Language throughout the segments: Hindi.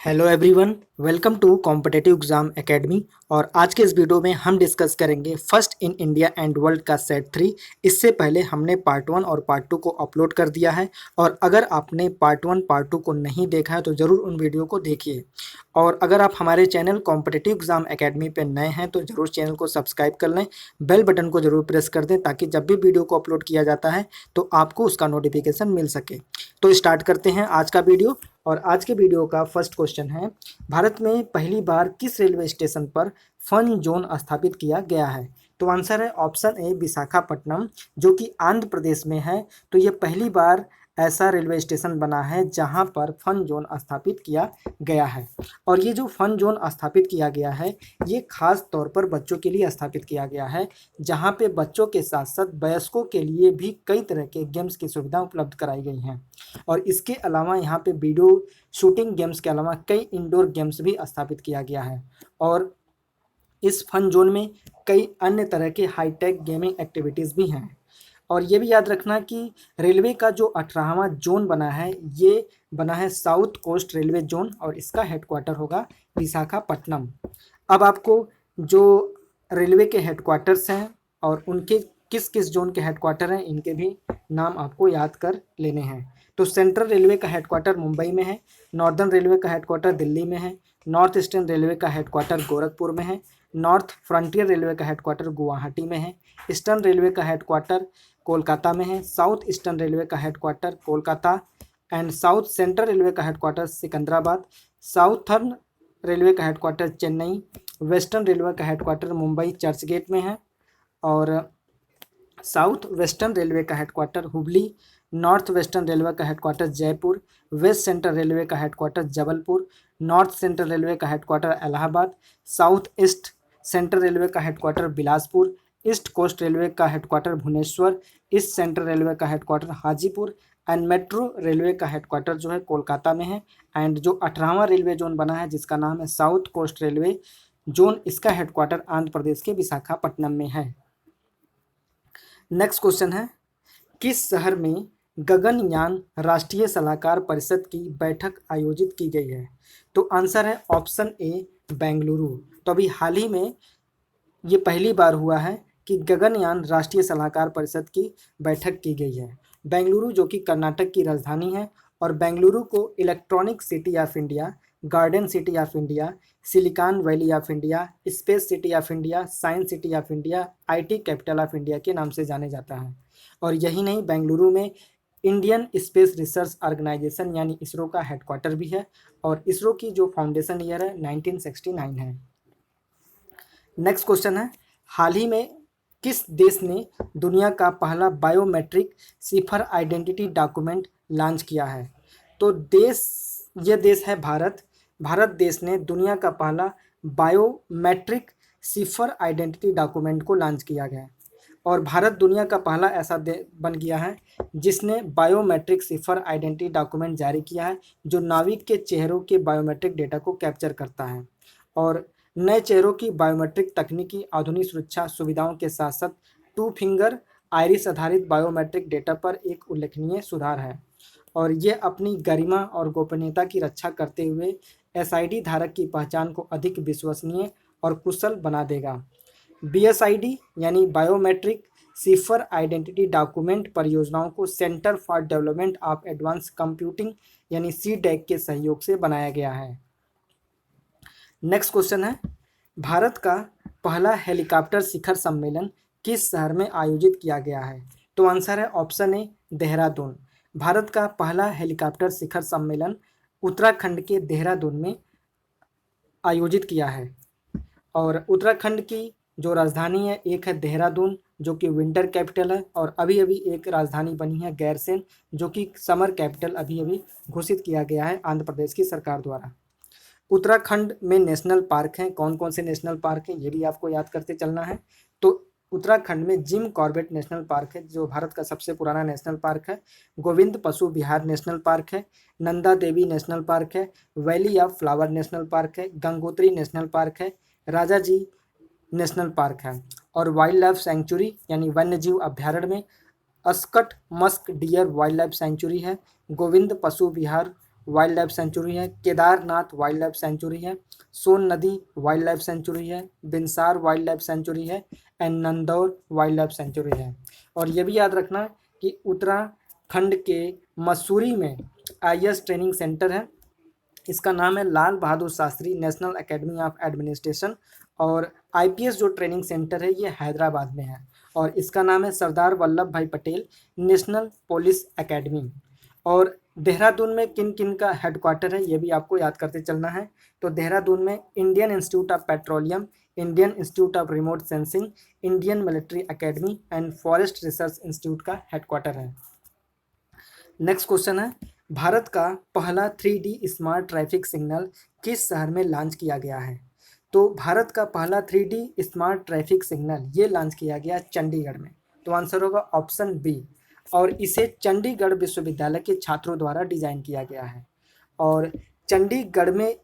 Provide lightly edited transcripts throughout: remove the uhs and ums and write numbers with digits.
Hello everyone, welcome to competitive exam academy. और आज के इस वीडियो में हम डिस्कस करेंगे first in India and world का सेट 3। इससे पहले हमने पार्ट 1 और पार्ट 2 को अपलोड कर दिया है, और अगर आपने पार्ट 1 पार्ट 2 को नहीं देखा है तो ज़रूर उन वीडियो को देखिए। और अगर आप हमारे चैनल कॉम्पिटिटिव एग्जाम एकेडमी पे नए हैं तो ज़रूर चैनल को सब्सक्राइब कर लें, बेल बटन को ज़रूर प्रेस कर दें ताकि जब भी वीडियो को अपलोड किया जाता है तो आपको उसका नोटिफिकेशन मिल सके। तो स्टार्ट करते हैं आज का वीडियो। और आज के वीडियो का फर्स्ट क्वेश्चन है, भारत में पहली बार किस रेलवे स्टेशन पर फन जोन स्थापित किया गया है? तो आंसर है ऑप्शन ए विशाखापट्टनम, जो कि आंध्र प्रदेश में है। तो ये पहली बार ऐसा रेलवे स्टेशन बना है जहां पर फन जोन स्थापित किया गया है। और ये जो फन जोन स्थापित किया गया है ये खास तौर पर बच्चों के लिए स्थापित किया गया है, जहां पे बच्चों के साथ साथ वयस्कों के लिए भी कई तरह के गेम्स की सुविधा उपलब्ध कराई गई हैं। और इसके अलावा यहाँ पे वीडियो शूटिंग गेम्स के अलावा कई इंडोर गेम्स भी स्थापित किया गया है। और इस फन जोन में कई अन्य तरह के हाईटेक गेमिंग एक्टिविटीज़ भी हैं। और ये भी याद रखना कि रेलवे का जो 18वां जोन बना है ये बना है साउथ कोस्ट रेलवे जोन, और इसका हेडक्वार्टर होगा विशाखापट्टनम। अब आपको जो रेलवे के हेडक्वार्टर्स हैं और उनके किस किस जोन के हेडक्वार्टर हैं इनके भी नाम आपको याद कर लेने हैं। तो सेंट्रल रेलवे का हेडक्वार्टर मुंबई में है, नॉर्दर्न रेलवे का हेडक्वार्टर दिल्ली में है, नॉर्थ ईस्टर्न रेलवे का हेडक्वार्टर गोरखपुर में है, नॉर्थ फ्रंटियर रेलवे का हेडक्वार्टर गुवाहाटी में है, ईस्टर्न रेलवे का हेडक्वार्टर कोलकाता में है, साउथ ईस्टर्न रेलवे का headquarter Kolkata and south central railway का हेडक्वार्टर सिकंदराबाद, साउथर्न रेलवे का हेडक्वार्टर चेन्नई, वेस्टर्न रेलवे का हेडक्वार्टर मुंबई चर्चगेट में है, और साउथ वेस्टर्न रेलवे का headquarter Hubli, north western railway का headquarter Jaipur, west central railway का headquarter Jabalpur, north central railway का headquarter Allahabad, south east central railway का headquarter Bilaspur, east coast railway का headquarter Bhubaneswar, east central railway का headquarter Hajipur and metro railway का हेडक्वार्टर जो है कोलकाता में है। एंड जो 18वां रेलवे जोन बना है जिसका नाम है साउथ कोस्ट रेलवे जोन, इसका हेडक्वार्टर आंध्र प्रदेश के विशाखापट्टनम में है। नेक्स्ट क्वेश्चन है, किस शहर में गगनयान राष्ट्रीय सलाहकार परिषद की बैठक आयोजित की गई है? तो आंसर है ऑप्शन ए बेंगलुरु। तो अभी हाल ही में ये पहली बार हुआ है कि गगनयान राष्ट्रीय सलाहकार परिषद की बैठक की गई है। बेंगलुरु जो कि कर्नाटक की राजधानी है, और बेंगलुरु को electronic city of India, garden city of India, silicon valley of India, space city of India, science city of India, IT capital of India के नाम से जाने जाता है। और यही नहीं, बेंगलुरु में इंडियन स्पेस रिसर्च ऑर्गेनाइजेशन यानी इसरो का हेडक्वार्टर भी है, और इसरो की जो फाउंडेशन ईयर है 1969 है। नेक्स्ट क्वेश्चन है, हाल ही में किस देश ने दुनिया का पहला बायोमेट्रिक सिफर आइडेंटिटी डॉक्यूमेंट लॉन्च किया है? तो ये देश है भारत। भारत देश ने दुनिया का पहला बायोमेट्रिक सिफर आइडेंटिटी डॉक्यूमेंट को लॉन्च किया गया है। और भारत दुनिया का पहला ऐसा बन गया है जिसने बायोमेट्रिक सिफर आइडेंटिटी डॉक्यूमेंट जारी किया है, जो नाविक के चेहरों के बायोमेट्रिक डेटा को कैप्चर करता है। और नए चेहरों की बायोमेट्रिक तकनीकी आधुनिक सुरक्षा सुविधाओं के साथ साथ टू फिंगर आइरिस आधारित बायोमेट्रिक डेटा पर एक उल्लेखनीय सुधार है। और ये अपनी गरिमा और गोपनीयता की रक्षा करते हुए एसआईडी धारक की पहचान को अधिक विश्वसनीय और कुशल बना देगा। बीएसआईडी यानी बायोमेट्रिक सिफर आइडेंटिटी डॉक्यूमेंट परियोजनाओं को centre for development of advance computing यानी सीडैक के सहयोग से बनाया गया है। नेक्स्ट क्वेश्चन है, भारत का पहला हेलीकॉप्टर शिखर सम्मेलन किस शहर में आयोजित किया गया है? तो आंसर है ऑप्शन ए देहरादून। भारत का पहला हेलीकॉप्टर शिखर सम्मेलन उत्तराखंड के देहरादून में आयोजित किया है। और उत्तराखंड की जो राजधानी है, एक है देहरादून जो कि विंटर कैपिटल है, और अभी अभी एक राजधानी बनी है गैरसैंण जो कि समर कैपिटल अभी अभी घोषित किया गया है आंध्र प्रदेश की सरकार द्वारा। उत्तराखंड में नेशनल पार्क हैं, कौन कौन से नेशनल पार्क हैं ये भी आपको याद करते चलना है। तो उत्तराखंड में जिम कॉर्बेट नेशनल पार्क है जो भारत का सबसे पुराना नेशनल पार्क है, गोविंद पशु विहार नेशनल पार्क है, नंदा देवी नेशनल पार्क है, valley of flower national park है, गंगोत्री नेशनल पार्क है, राजा जी नेशनल पार्क है। और वाइल्ड लाइफ सेंचुरी यानी वन्यजीव अभ्यारण्य में ascot musk deer wild life sanctuary है, गोविंद पशु विहार वाइल्ड लाइफ सेंचुरी है, केदारनाथ वाइल्ड लाइफ सेंचुरी है, सोन नदी वाइल्ड लाइफ सेंचुरी है, बिनसार वाइल्ड लाइफ सेंचुरी है and Nandhaur wild life sanctuary है। और ये भी याद रखना कि उत्तराखंड के मसूरी में IAS ट्रेनिंग सेंटर है, इसका नाम है Lal Bahadur Shastri national academy of administration. और IPS जो ट्रेनिंग सेंटर है ये हैदराबाद में है, और इसका नाम है सरदार वल्लभ भाई पटेल नेशनल पुलिस एकेडमी। और देहरादून में किन किन का हेडक्वार्टर है ये भी आपको याद करते चलना है। तो देहरादून में Indian institute of petroleum, Indian institute of remote sensing, Indian military academy and forest research institute का हेडक्वार्टर है। नेक्स्ट क्वेश्चन है, भारत का पहला 3D स्मार्ट ट्रैफिक सिग्नल किस शहर में लॉन्च किया गया है? तो भारत का पहला 3D स्मार्ट ट्रैफिक सिग्नल ये लॉन्च किया गया चंडीगढ़ में। तो आंसर होगा ऑप्शन बी। और इसे चंडीगढ़ विश्वविद्यालय के छात्रों द्वारा डिजाइन किया गया है। और चंडीगढ़ में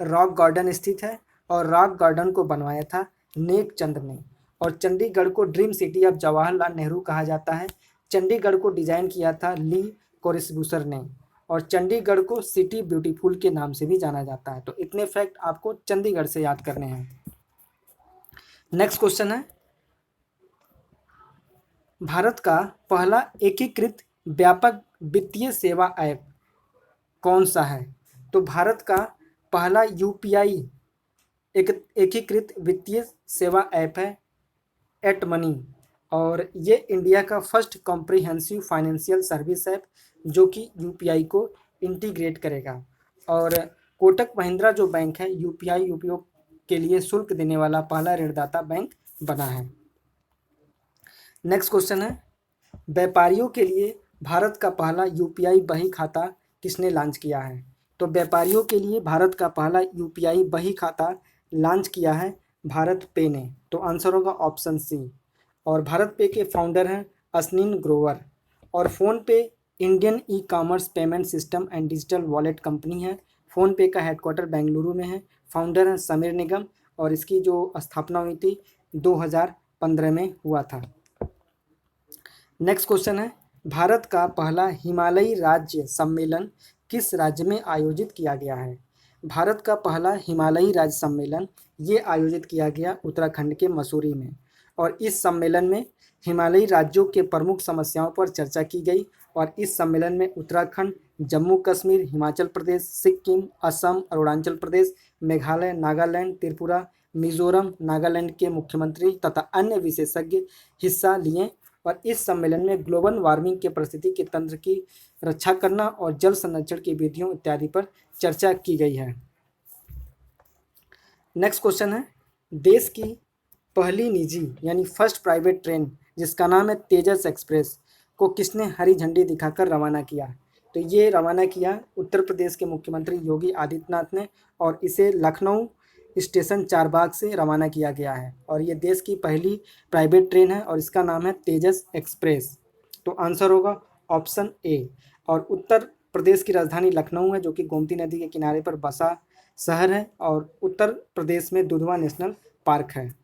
रॉक गार्डन स्थित है, और रॉक गार्डन को बनवाया था नेक चंद ने। और चंडीगढ़ को dream city of Jawaharlal Nehru कहा जाता है। चंडीगढ़ को डिजाइन किया था ली कोरिस्बूसर ने। और चंडीगढ़ को सिटी ब्यूटीफुल के नाम से भी जाना जाता है। तो इतने फैक्ट आपको चंडीगढ़ से याद करने हैं। नेक्स्ट क्वेश्चन है, भारत का पहला एकीकृत व्यापक वित्तीय सेवा ऐप कौन सा है? तो भारत का पहला UPI एकीकृत वित्तीय सेवा ऐप है एटमनी। और ये इंडिया का first comprehensive financial service app जो कि UPI को इंटीग्रेट करेगा। और कोटक महिंद्रा जो बैंक है UPI उपयोग के लिए शुल्क देने वाला पहला ऋणदाता बैंक बना है। नेक्स्ट क्वेश्चन है, व्यापारियों के लिए भारत का पहला UPI बही खाता किसने लॉन्च किया है? तो व्यापारियों के लिए भारत का पहला UPI बही खाता लॉन्च किया है भारत पे ने। तो आंसर होगा ऑप्शन सी। और भारत पे के फाउंडर हैं अश्विन ग्रोवर। और PhonePe Indian e-commerce payment system and digital wallet company है। फ़ोन पे का हेडक्वार्टर बेंगलुरु में है। फाउंडर हैं समीर निगम, और इसकी जो स्थापना हुई थी 2015 में हुआ था। नेक्स्ट क्वेश्चन है, भारत का पहला हिमालयी राज्य सम्मेलन किस राज्य में आयोजित किया गया है? भारत का पहला हिमालयी राज्य सम्मेलन ये आयोजित किया गया उत्तराखंड के मसूरी में। और इस सम्मेलन में हिमालयी राज्यों के प्रमुख समस्याओं पर चर्चा की गई। और इस सम्मेलन में उत्तराखंड, जम्मू कश्मीर, हिमाचल प्रदेश, सिक्किम, असम, अरुणाचल प्रदेश, मेघालय, नागालैंड, त्रिपुरा, मिजोरम, नागालैंड के मुख्यमंत्री तथा अन्य विशेषज्ञ हिस्सा लिए। और इस सम्मेलन में ग्लोबल वार्मिंग के पारिस्थितिकी तंत्र की रक्षा करना और जल संरक्षण की विधियों इत्यादि पर चर्चा की गई है। नेक्स्ट क्वेश्चन है, देश की पहली निजी यानी फर्स्ट प्राइवेट ट्रेन जिसका नाम है तेजस एक्सप्रेस को किसने हरी झंडी दिखाकर रवाना किया? तो ये रवाना किया उत्तर प्रदेश के मुख्यमंत्री योगी आदित्यनाथ ने। और इसे लखनऊ स्टेशन चारबाग से रवाना किया गया है। और ये देश की पहली प्राइवेट ट्रेन है, और इसका नाम है तेजस एक्सप्रेस। तो आंसर होगा ऑप्शन ए। और उत्तर प्रदेश की राजधानी लखनऊ है, जो कि गोमती नदी के किनारे पर बसा शहर है। और उत्तर प्रदेश में दुधवा नेशनल पार्क है।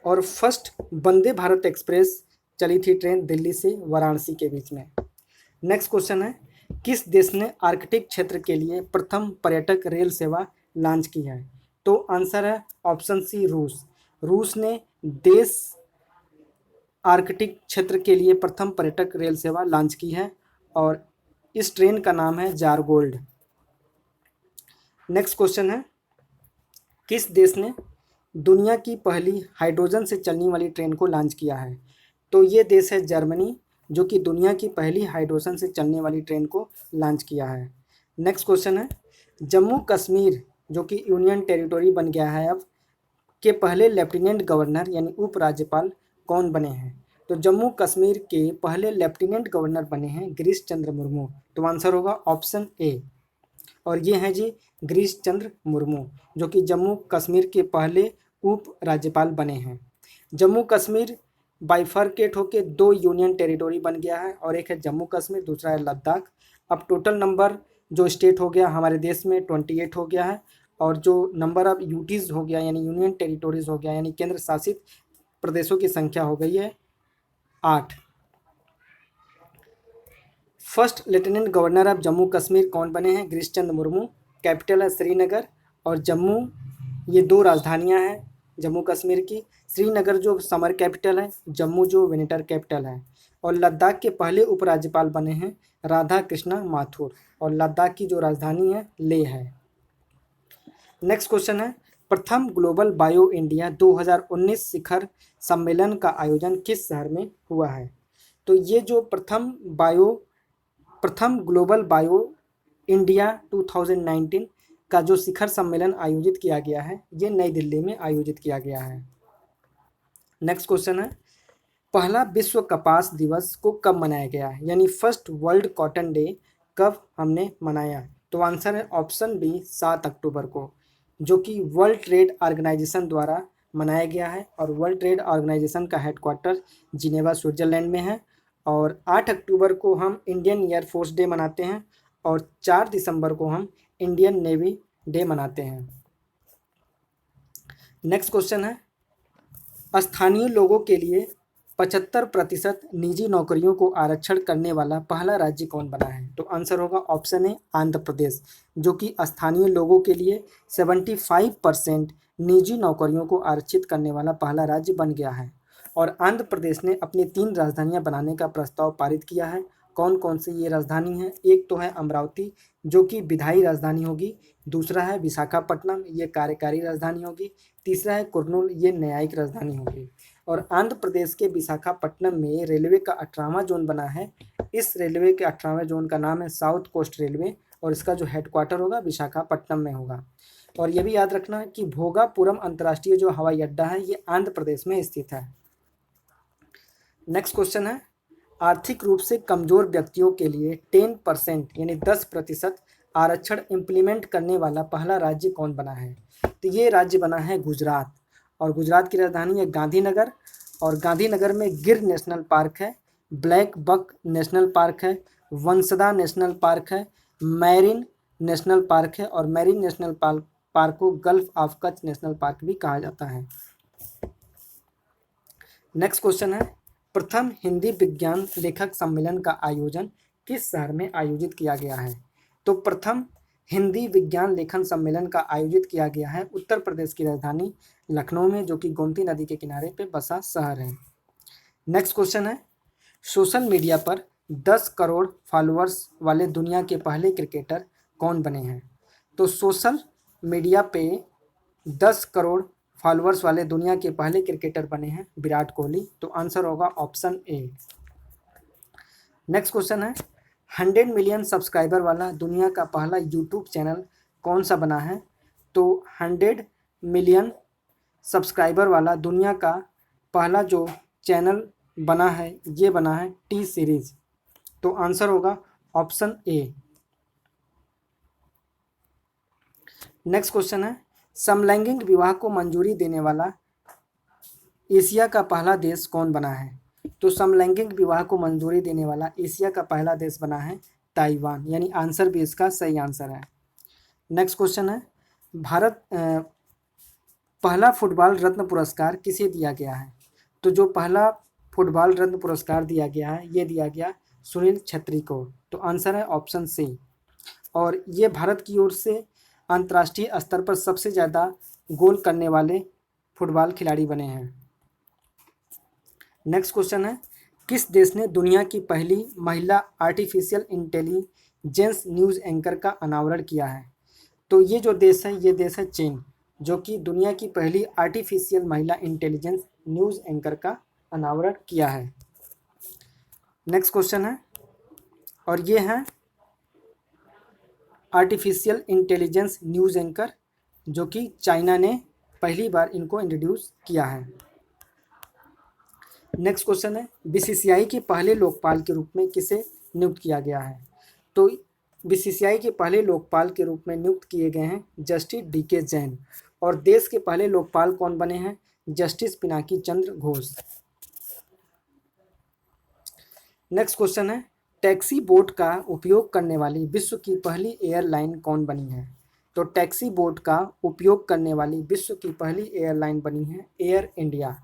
और फर्स्ट वंदे भारत एक्सप्रेस चली थी ट्रेन दिल्ली से वाराणसी के बीच में। नेक्स्ट क्वेश्चन है, किस देश ने आर्कटिक क्षेत्र के लिए प्रथम पर्यटक रेल सेवा लॉन्च की है? तो आंसर है ऑप्शन सी रूस। रूस ने देश आर्कटिक क्षेत्र के लिए प्रथम पर्यटक रेल सेवा लॉन्च की है। और इस ट्रेन का नाम है जारगोल्ड। नेक्स्ट क्वेश्चन है, किस देश ने दुनिया की पहली हाइड्रोजन से चलने वाली ट्रेन को लॉन्च किया है? तो ये देश है जर्मनी, जो कि दुनिया की पहली हाइड्रोजन से चलने वाली ट्रेन को लॉन्च किया है। नेक्स्ट क्वेश्चन है, जम्मू कश्मीर जो कि यूनियन टेरिटोरी बन गया है अब, के पहले लेफ्टिनेंट गवर्नर यानी उपराज्यपाल कौन बने हैं? तो जम्मू कश्मीर के पहले लेफ्टिनेंट गवर्नर बने हैं गिरीश चंद्र मुर्मू। तो आंसर होगा ऑप्शन ए। और ये हैं जी गिरीश चंद्र मुर्मू, जो कि जम्मू कश्मीर के पहले उप राज्यपाल बने हैं। जम्मू कश्मीर बाइफरकेट होकर 2 यूनियन टेरिटोरी बन गया है, और एक है जम्मू कश्मीर, दूसरा है लद्दाख। अब टोटल नंबर जो स्टेट हो गया हमारे देश में 28 हो गया है। और जो नंबर ऑफ यूटीज़ हो गया यानी यूनियन टेरिटोरीज हो गया यानी केंद्र शासित प्रदेशों की संख्या हो गई है 8। First lieutenant governor of Jammu Kashmir कौन बने हैं? गिरीश चंद्र मुर्मू। कैपिटल है श्रीनगर और जम्मू, ये दो राजधानियां हैं जम्मू कश्मीर की। श्रीनगर जो समर कैपिटल है, जम्मू जो विंटर कैपिटल है। और लद्दाख के पहले उपराज्यपाल बने हैं राधा कृष्णा माथुर, और लद्दाख की जो राजधानी है लेह है। नेक्स्ट क्वेश्चन है, प्रथम ग्लोबल बायो इंडिया 2019 शिखर सम्मेलन का आयोजन किस शहर में हुआ है? तो ये जो प्रथम ग्लोबल बायो इंडिया 2019 का जो शिखर सम्मेलन आयोजित किया गया है, ये नई दिल्ली में आयोजित किया गया है। नेक्स्ट क्वेश्चन है, पहला विश्व कपास दिवस को कब मनाया गया है? यानी फर्स्ट वर्ल्ड कॉटन डे कब हमने मनाया? तो आंसर है ऑप्शन बी 7 अक्टूबर को, जो कि वर्ल्ड ट्रेड ऑर्गेनाइजेशन द्वारा मनाया गया है। और वर्ल्ड ट्रेड ऑर्गेनाइजेशन का हेडक्वार्टर जिनेवा स्विट्जरलैंड में है। और 8 अक्टूबर को हम इंडियन एयरफोर्स डे मनाते हैं और 4 दिसंबर को हम इंडियन नेवी डे मनाते हैं। नेक्स्ट क्वेश्चन है, स्थानीय लोगों के लिए 75% निजी नौकरियों को आरक्षण करने वाला पहला राज्य कौन बना है? तो आंसर होगा ऑप्शन ए आंध्र प्रदेश, जो कि स्थानीय लोगों के लिए 75% निजी नौकरियों को आरक्षित करने वाला पहला राज्य बन गया है। और आंध्र प्रदेश ने अपनी 3 राजधानियां बनाने का प्रस्ताव पारित किया है। कौन कौन सी ये राजधानी है? एक तो है अमरावती, जो कि विधायी राजधानी होगी। दूसरा है विशाखापट्टनम, ये कार्यकारी राजधानी होगी। तीसरा है कुर्नूल, ये न्यायिक राजधानी होगी। और आंध्र प्रदेश के विशाखापट्टनम में रेलवे का 18वां जोन बना है। इस रेलवे के 18वें जोन का नाम है साउथ कोस्ट रेलवे, और इसका जो हेडक्वार्टर होगा विशाखापट्टनम में होगा। और ये भी याद रखना कि भोगापुरम अंतर्राष्ट्रीय जो हवाई अड्डा है, ये आंध्र प्रदेश में स्थित है। नेक्स्ट क्वेश्चन है, आर्थिक रूप से कमजोर व्यक्तियों के लिए 10% यानी 10% आरक्षण इम्प्लीमेंट करने वाला पहला राज्य कौन बना है? तो ये राज्य बना है गुजरात, और गुजरात की राजधानी है गांधीनगर। और गांधीनगर में गिर नेशनल पार्क है, ब्लैक बक नेशनल पार्क है, वंसदा नेशनल पार्क है, मैरिन नेशनल पार्क है, और मैरिन नेशनल पार्क को gulf of Kutch national park भी कहा जाता है। नेक्स्ट क्वेश्चन है, प्रथम हिंदी विज्ञान लेखक सम्मेलन का आयोजन किस शहर में आयोजित किया गया है? तो प्रथम हिंदी विज्ञान लेखन सम्मेलन का आयोजित किया गया है उत्तर प्रदेश की राजधानी लखनऊ में, जो कि गोमती नदी के किनारे पे बसा शहर है। नेक्स्ट क्वेश्चन है, सोशल मीडिया पर 10 करोड़ फॉलोअर्स वाले दुनिया के पहले क्रिकेटर कौन बने हैं? तो सोशल मीडिया पे 10 करोड़ फॉलोअर्स वाले दुनिया के पहले क्रिकेटर बने हैं विराट कोहली। तो आंसर होगा ऑप्शन ए। नेक्स्ट क्वेश्चन है, 100 मिलियन सब्सक्राइबर वाला दुनिया का पहला यूट्यूब चैनल कौन सा बना है? तो 100 मिलियन सब्सक्राइबर वाला दुनिया का पहला जो चैनल बना है, ये बना है टी सीरीज। तो आंसर होगा ऑप्शन ए। नेक्स्ट क्वेश्चन है, समलैंगिक विवाह को मंजूरी देने वाला एशिया का पहला देश कौन बना है? तो समलैंगिक विवाह को मंजूरी देने वाला एशिया का पहला देश बना है ताइवान, यानी आंसर भी इसका सही आंसर है। नेक्स्ट क्वेश्चन है, पहला फुटबॉल रत्न पुरस्कार किसे दिया गया है? तो जो पहला फुटबॉल रत्न पुरस्कार दिया गया है, ये दिया गया सुनील छेत्री को। तो आंसर है ऑप्शन सी। और ये भारत की ओर से अंतर्राष्ट्रीय स्तर पर सबसे ज़्यादा गोल करने वाले फुटबॉल खिलाड़ी बने हैं। नेक्स्ट क्वेश्चन है, किस देश ने दुनिया की पहली महिला आर्टिफिशियल इंटेलिजेंस न्यूज़ एंकर का अनावरण किया है? तो ये जो देश है, ये देश है चीन, जो कि दुनिया की पहली आर्टिफिशियल महिला इंटेलिजेंस न्यूज़ एंकर का अनावरण किया है। नेक्स्ट क्वेश्चन है, और ये है आर्टिफिशियल इंटेलिजेंस न्यूज़ एंकर, जो कि चाइना ने पहली बार इनको इंट्रोड्यूस किया है। नेक्स्ट क्वेश्चन है, बीसीसीआई के पहले लोकपाल के रूप में किसे नियुक्त किया गया है? तो बीसीसीआई के पहले लोकपाल के रूप में नियुक्त किए गए हैं जस्टिस डीके जैन। और देश के पहले लोकपाल कौन बने हैं? Justice Pinaki Chandra Ghosh. Next question है, टैक्सी बोट का उपयोग करने वाली विश्व की पहली एयरलाइन कौन बनी है? तो टैक्सी बोट का उपयोग करने वाली विश्व की पहली एयरलाइन बनी है एयर इंडिया।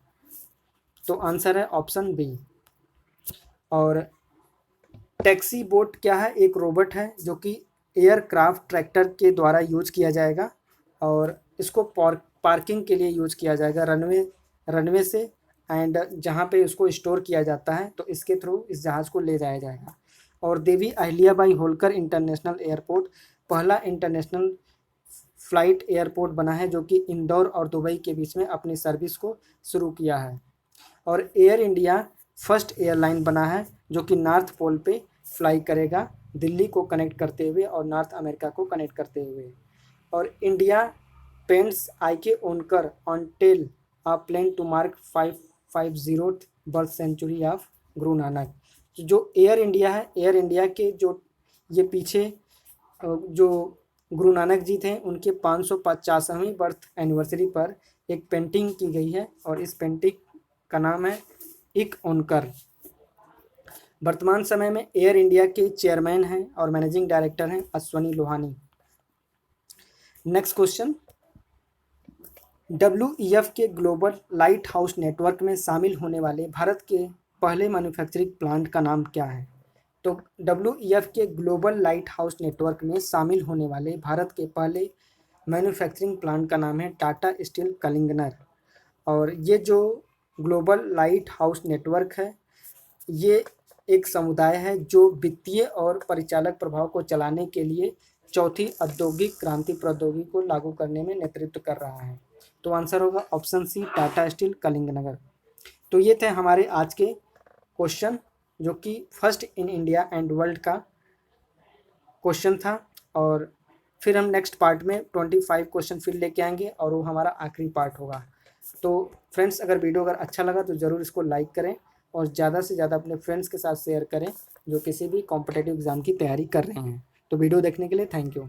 तो आंसर है ऑप्शन बी। और टैक्सी बोट क्या है? एक रोबोट है जो कि एयरक्राफ्ट ट्रैक्टर के द्वारा यूज किया जाएगा और इसको पार्किंग के लिए यूज किया जाएगा रनवे से, एंड जहाँ पे उसको स्टोर किया जाता है तो इसके थ्रू इस जहाज़ को ले जाया जाएगा। और देवी अहिल्याबाई होलकर इंटरनेशनल एयरपोर्ट पहला इंटरनेशनल फ़्लाइट एयरपोर्ट बना है जो कि इंदौर और दुबई के बीच में अपनी सर्विस को शुरू किया है। और एयर इंडिया फर्स्ट एयरलाइन बना है जो कि नॉर्थ पोल पे फ्लाई करेगा, दिल्ली को कनेक्ट करते हुए और नॉर्थ अमेरिका को कनेक्ट करते हुए। और India paints Ik Onkar on tail a plane to mark 550th birth century of Guru Nanak. जो एयर इंडिया है, एयर इंडिया के जो ये पीछे जो गुरु नानक जी थे उनके 550वीं बर्थ एनिवर्सरी पर एक पेंटिंग की गई है और इस पेंटिंग का नाम है इक ओनकर। वर्तमान समय में एयर इंडिया के चेयरमैन हैं और मैनेजिंग डायरेक्टर हैं Ashwani Lohani. Next question, WEF के ग्लोबल लाइट हाउस नेटवर्क में शामिल होने वाले भारत के पहले मैन्युफैक्चरिंग प्लांट का नाम क्या है? तो WEF के ग्लोबल लाइट हाउस नेटवर्क में शामिल होने वाले भारत के पहले मैन्युफैक्चरिंग प्लांट का नाम है टाटा स्टील कलिंगनर। और ये जो ग्लोबल लाइट हाउस नेटवर्क है ये एक समुदाय है जो वित्तीय और परिचालक प्रभाव को चलाने के लिए चौथी औद्योगिक क्रांति प्रौद्योगिकी को लागू करने में नेतृत्व कर रहा है। तो आंसर होगा option C, Tata steel Kalinganagar. तो ये थे हमारे आज के क्वेश्चन जो कि first in India and world का क्वेश्चन था। और फिर हम नेक्स्ट पार्ट में 25 क्वेश्चन फिर लेके आएंगे और वो हमारा आखिरी पार्ट होगा। तो फ्रेंड्स, अगर वीडियो अगर अच्छा लगा तो ज़रूर इसको लाइक करें और ज़्यादा से ज़्यादा अपने फ्रेंड्स के साथ शेयर करें जो किसी भी कॉम्पिटिटिव एग्ज़ाम की तैयारी कर रहे हैं। तो वीडियो देखने के लिए थैंक यू।